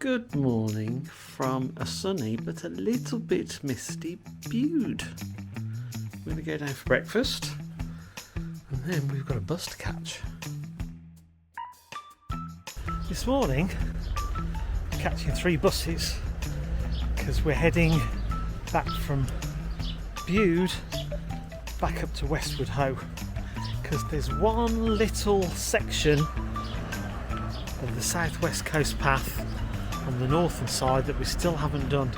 Good morning from a sunny but a little bit misty Bude. We're going to go down for breakfast and then we've got a bus to catch. This morning we're catching 3 buses because we're heading back from Bude back up to Westward Ho, because there's one little section of the southwest coast path on the northern side that we still haven't done,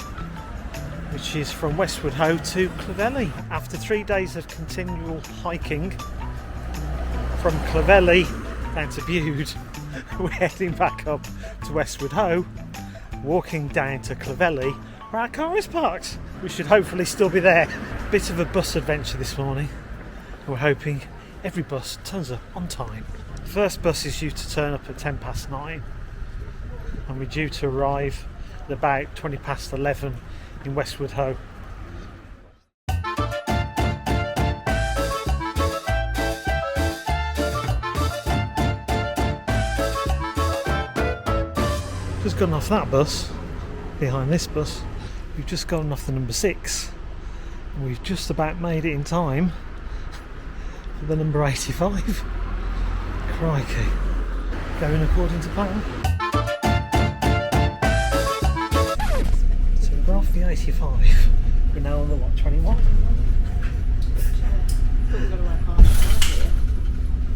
which is from Westward Ho to Clovelly. After 3 days of continual hiking from Clovelly down to Bude, we're heading back up to Westward Ho, walking down to Clovelly where our car is parked. We should hopefully still be there. Bit of a bus adventure this morning. We're hoping every bus turns up on time. The first bus is due to turn up at 9:10 and we're due to arrive at about 11:20 in Westward Ho. Just gotten off that bus, behind this bus. We've just gotten off the number 6 and we've just about made it in time for the number 85. Crikey. Going according to plan. So we're off the 85. We're now on the what, 21?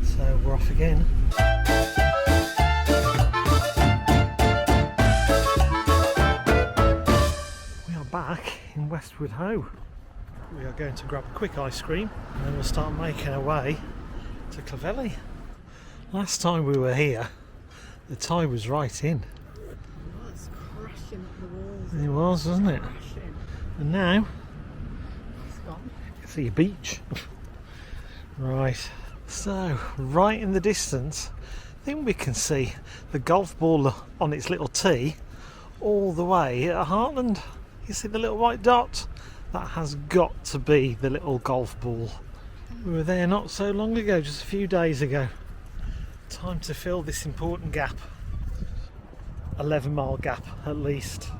So we're off again. We are back in Westward Ho. We are going to grab a quick ice cream and then we'll start making our way to Clovelly. Last time we were here, the tide was right in. It was crashing up the walls. It was, wasn't it? Crashing. And now, It's gone. you can see a beach. Right, so right in the distance, I think we can see the golf ball on its little tee all the way at Heartland. You see the little white dot? That has got to be the little golf ball. We were there not so long ago, just a few days ago. Time to fill this important gap. 11-mile gap at least.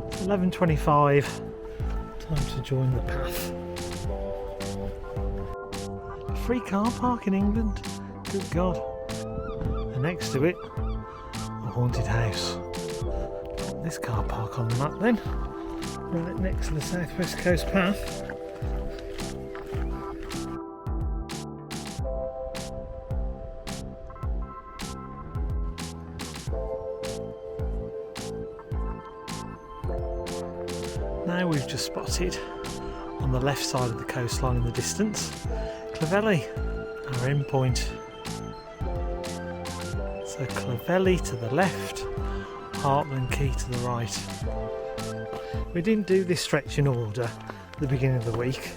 It's 11:25. Time to join the path. A free car park in England? Good God. And next to it, a haunted house. Put this car park on the map then. Right next to the southwest coast path. Now we've just spotted on the left side of the coastline in the distance, Clovelly, our end point. So Clovelly to the left, Heartland Quay to the right. We didn't do this stretch in order at the beginning of the week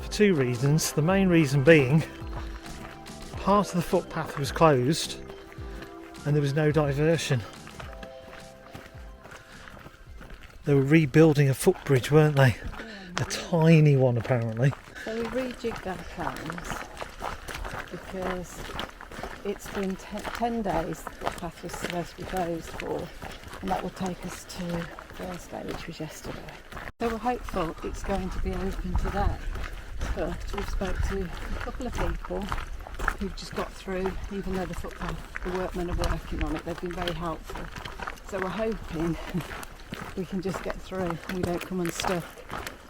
for 2 reasons. The main reason being part of the footpath was closed and there was no diversion. They were rebuilding a footbridge, weren't they? A tiny one apparently. So we rejigged our plans because it's been 10 days that the path was supposed to be closed for, and that will take us to Thursday, which was yesterday. So we're hopeful it's going to be open today, but we've spoke to a couple of people who've just got through, even though the footpath, the workmen are working on it, they've been very helpful. So we're hoping we can just get through and we don't come unstuck.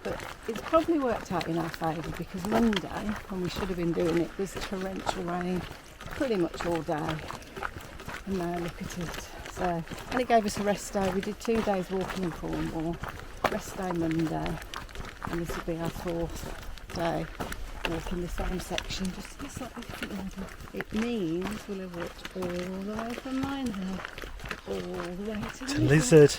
But it's probably worked out in our favour because Monday, when we should have been doing it, was torrential rain pretty much all day. And now look at it. So, and it gave us a rest day. We did 2 days walking in Cornwall, rest day Monday, and this will be our 4th day walking the same section, just a slightly different order. It means we'll have walked all the way from Minehill, all the way to Lizard.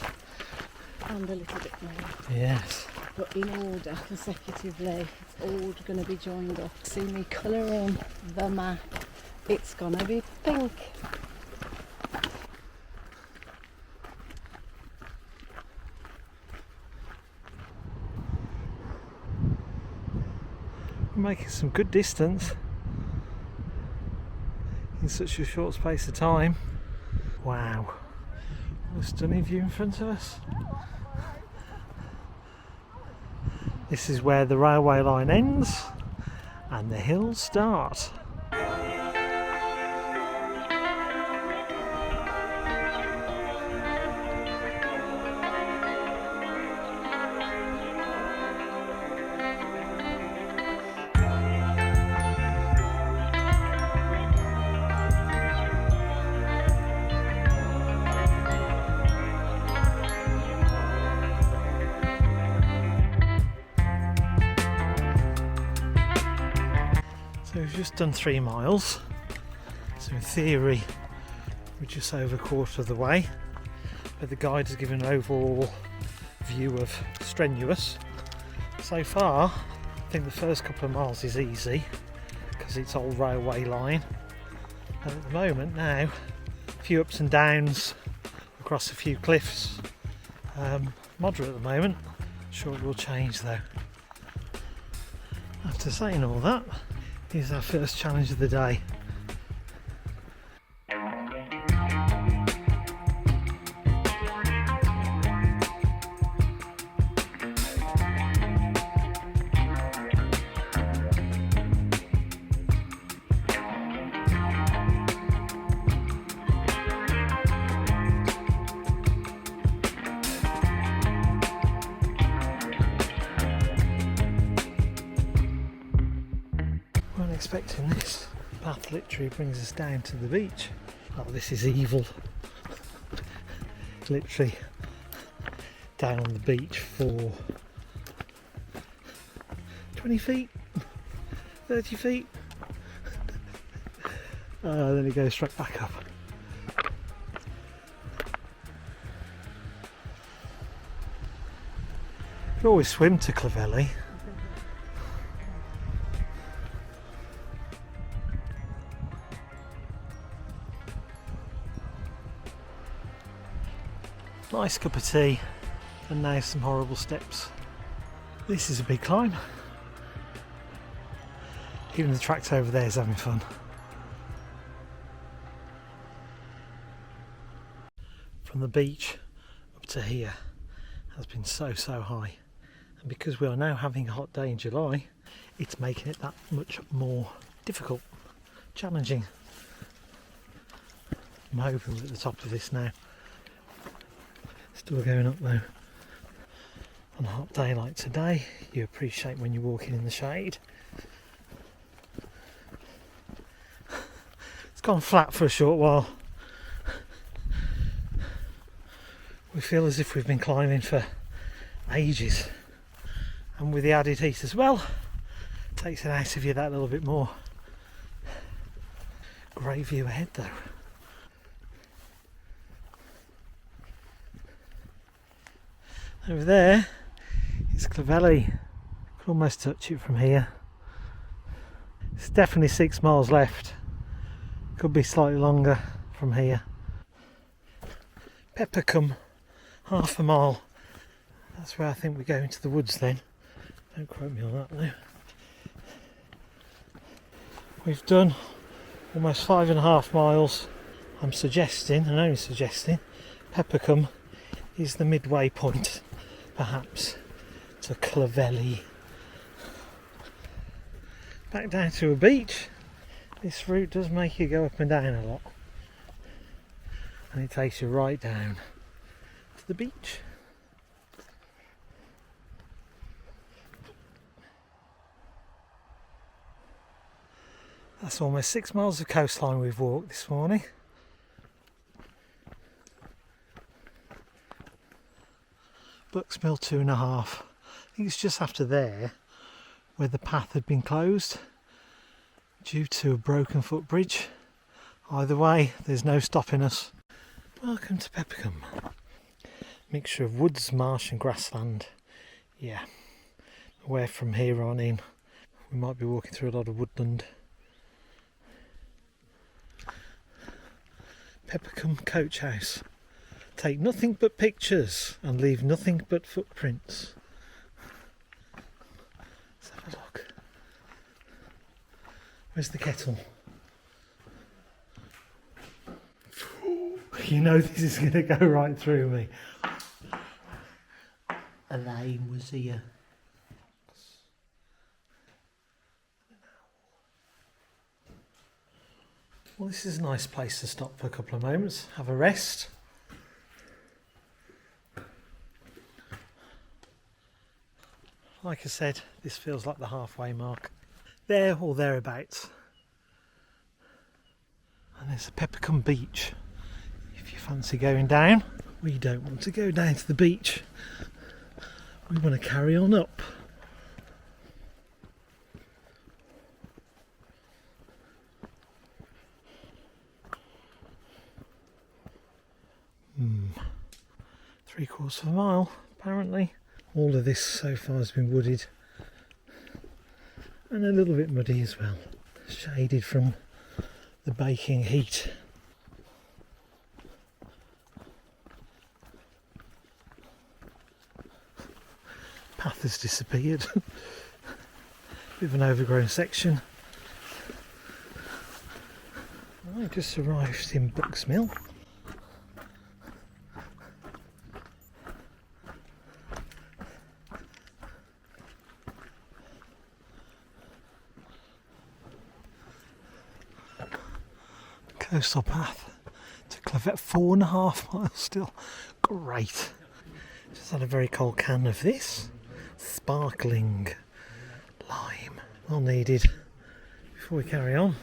And a little bit more. Yes. But in order, consecutively, it's all going to be joined up. See me colouring the map. It's going to be pink. We're making some good distance in such a short space of time. Wow, what a stunning view in front of us. This is where the railway line ends and the hills start. So we've just done 3 miles, so in theory we're just over a quarter of the way, but the guide has given an overall view of strenuous. So far I think the first couple of miles is easy because it's old railway line, and at the moment now a few ups and downs across a few cliffs, moderate at the moment. Sure it will change though. After saying all that, here's our first challenge of the day. Weren't expecting this. The path literally brings us down to the beach. Oh, this is evil. Literally down on the beach for 20 feet, 30 feet. Then it goes straight back up. You can always swim to Clovelly. Nice cup of tea, and now some horrible steps. This is a big climb. Even the tractor over there is having fun. From the beach up to here has been so high, and because we are now having a hot day in July, it's making it that much more difficult, challenging. I'm hoping we're at the top of this now. Still going up though. On a hot day like today, you appreciate when you're walking in the shade. It's gone flat for a short while. We feel as if we've been climbing for ages, and with the added heat as well, takes it out of you that little bit more. Great view ahead though. Over there is Clovelly. You can almost touch it from here. It's definitely 6 miles left. Could be slightly longer from here. Peppercombe, half a mile. That's where I think we go into the woods then. Don't quote me on that though. We've done almost 5.5 miles. I'm suggesting, and only suggesting, Peppercombe is the midway point, perhaps, to Clovelly. Back down to a beach. This route does make you go up and down a lot, and it takes you right down to the beach. That's almost 6 miles of coastline we've walked this morning. Bucksmill 2.5. I think it's just after there where the path had been closed due to a broken footbridge. Either way, there's no stopping us. Welcome to Peppercombe. Mixture of woods, marsh and grassland. Yeah, where from here on in we might be walking through a lot of woodland. Peppercombe Coach House. Take nothing but pictures and leave nothing but footprints. Let's have a look. Where's the kettle? You know this is going to go right through me. Elaine was here. Well, this is a nice place to stop for a couple of moments, have a rest. Like I said, this feels like the halfway mark. There or thereabouts. And there's a Peppercombe beach. If you fancy going down, we don't want to go down to the beach. We want to carry on up. Three-quarters of a mile, apparently. All of this so far has been wooded and a little bit muddy as well, shaded from the baking heat. Path has disappeared. Bit of an overgrown section. I just arrived in Buxmill. Coastal path to Clovelly, 4.5 miles still. Great. Just had a very cold can of this sparkling lime. Well needed. Before we carry on,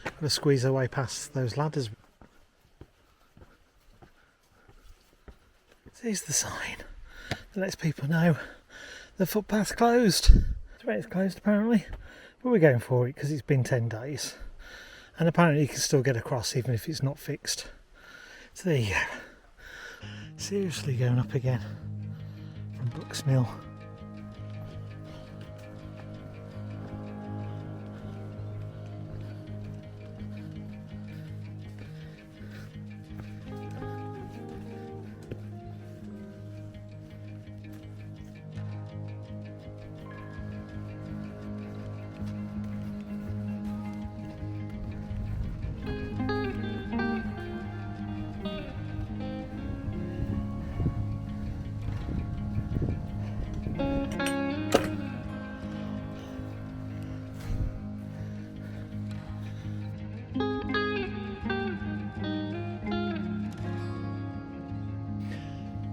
got to squeeze our way past those ladders. There's the sign that lets people know the footpath's closed. It's closed apparently, but we're going for it because it's been 10 days. And apparently you can still get across even if it's not fixed. So there you go. Seriously going up again from Buxmill.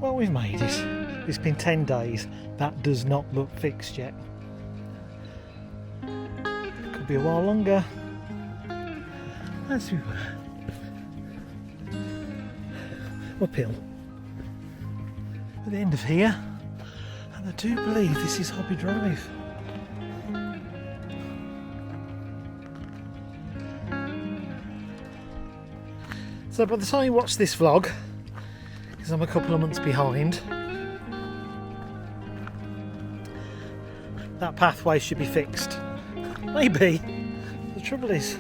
Well, we've made it. It's been 10 days. That does not look fixed yet. Could be a while longer. As we were. Uphill. At the end of here. And I do believe this is Hobby Drive. So by the time you watch this vlog, because I'm a couple of months behind, that pathway should be fixed. Maybe. The trouble is,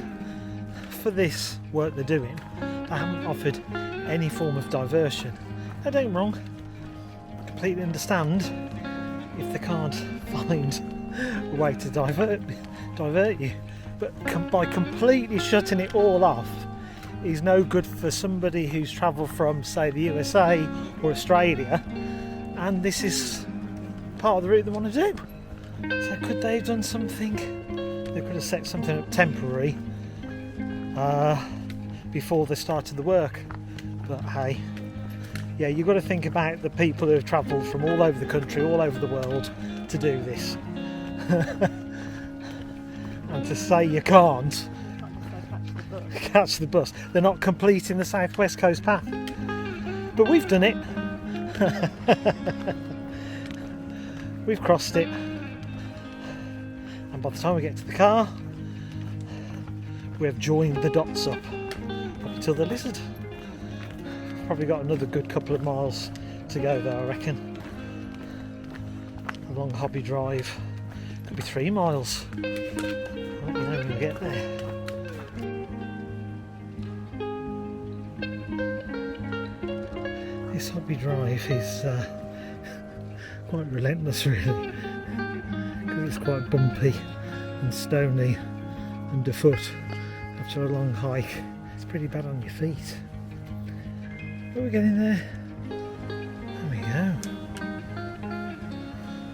for this work they're doing, they haven't offered any form of diversion. Now don't get me wrong, I completely understand if they can't find a way to divert you, but by completely shutting it all off is no good for somebody who's travelled from, say, the USA or Australia, and this is part of the route they want to do. So could they have done something? They could have set something up temporary before they started the work. But hey, yeah, you've got to think about the people who have travelled from all over the country, all over the world to do this. And to say you can't catch the bus. They're not completing the South West Coast path. But we've done it. We've crossed it. And by the time we get to the car, we have joined the dots up until the Lizard. Probably got another good couple of miles to go though, I reckon. Along Hobby Drive. Could be 3 miles. I'll let you know when we get there. This Hobby Drive is quite relentless really, because it's quite bumpy and stony underfoot after a long hike. It's pretty bad on your feet. But we're getting there. There we go.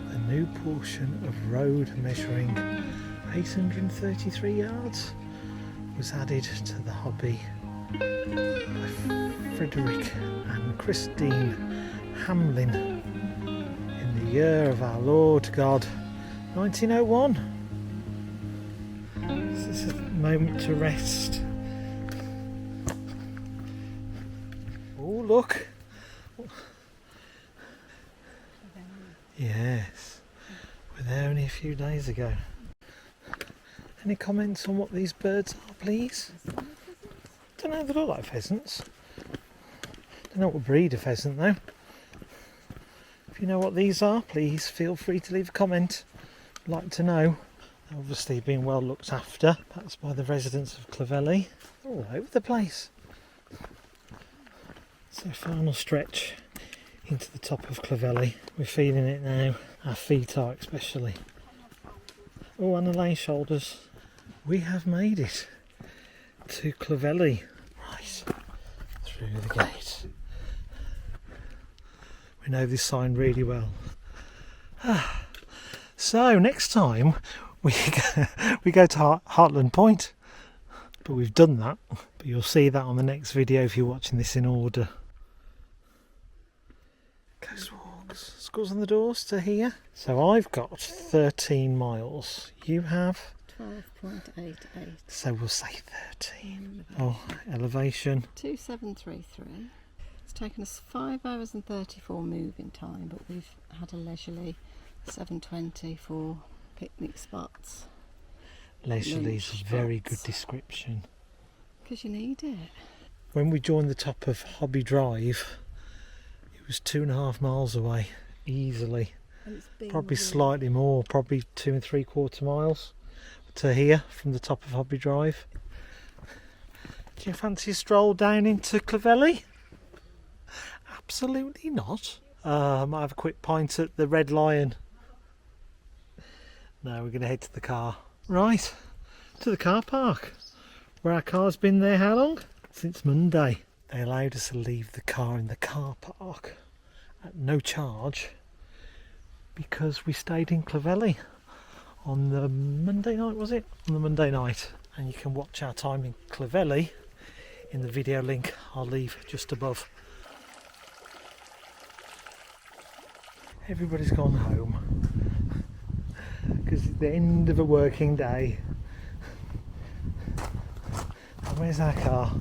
A new portion of road measuring 833 yards was added to the hobby by Frederick and Christine Hamlin in the year of our Lord God 1901. This is a moment to rest. Oh look! Yes, we're there only a few days ago. Any comments on what these birds are, please? Don't know, they look like pheasants. Don't know what breed of pheasant though. If you know what these are, please feel free to leave a comment. I'd like to know. They're obviously being well looked after, perhaps by the residents of Clovelly. They're all over the place. So final stretch into the top of Clovelly. We're feeling it now. Our feet are especially. Oh, and the lay shoulders. We have made it to Clovelly. Right, through the gate. We know this sign really well. So next time we go to Heartland Point, but we've done that. But you'll see that on the next video if you're watching this in order. Coast walks, schools on the doors to here. So I've got 13 miles. You have 12.88. So we'll say 13. Oh, elevation 2733. It's taken us 5 hours and 34 moving time, but we've had a leisurely 7:20 for picnic spots. Leisurely is a very good description. Because you need it. When we joined the top of Hobby Drive, it was 2.5 miles away, easily. And it's been Probably slightly more, probably 2 3/4 miles to here from the top of Hobby Drive. Do you fancy a stroll down into Clovelly? Absolutely not. I might have a quick pint at the Red Lion. No, we're going to head to the car. Right, to the car park, where our car's been there how long? Since Monday. They allowed us to leave the car in the car park at no charge because we stayed in Clovelly on the Monday night, was it? On the Monday night. And you can watch our time in Clovelly in the video link I'll leave just above. Everybody's gone home because it's the end of a working day. And where's our car?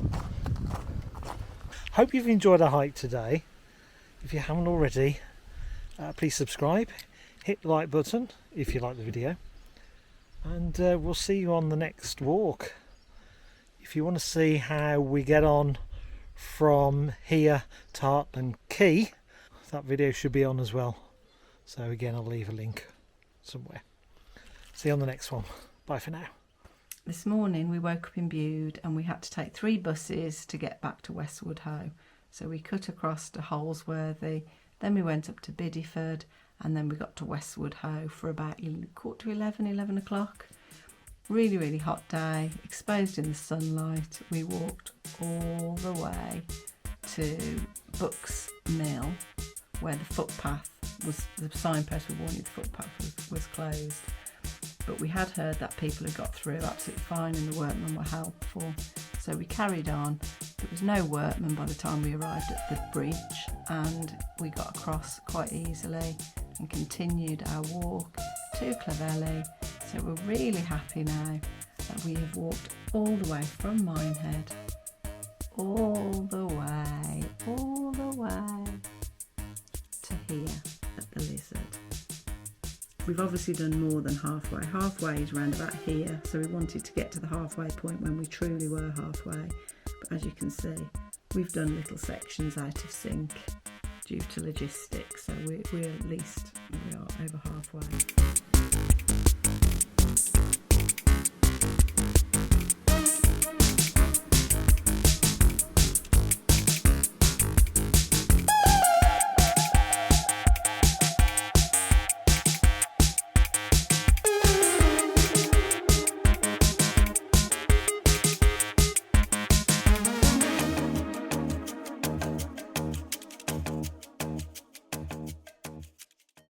Hope you've enjoyed our hike today. If you haven't already, please subscribe, hit the like button if you like the video, and we'll see you on the next walk. If you want to see how we get on from here to Heartland Quay, that video should be on as well. So again, I'll leave a link somewhere. See you on the next one. Bye for now. This morning we woke up in Bude and we had to take 3 buses to get back to Westward Ho. So we cut across to Holsworthy, then we went up to Bideford, and then we got to Westward Ho for about 11 o'clock. Really, really hot day, exposed in the sunlight. We walked all the way to Bucks Mill, where the footpath was, the signpost we warned the footpath was closed. But we had heard that people had got through absolutely fine and the workmen were helpful. So we carried on. There was no workmen by the time we arrived at the bridge, and we got across quite easily and continued our walk to Clovelly. So we're really happy now that we have walked all the way from Minehead, all the way to here at the Lizard. We've obviously done more than halfway. Halfway is around about here, so we wanted to get to the halfway point when we truly were halfway. But as you can see, we've done little sections out of sync due to logistics, so we're at least, we are over halfway.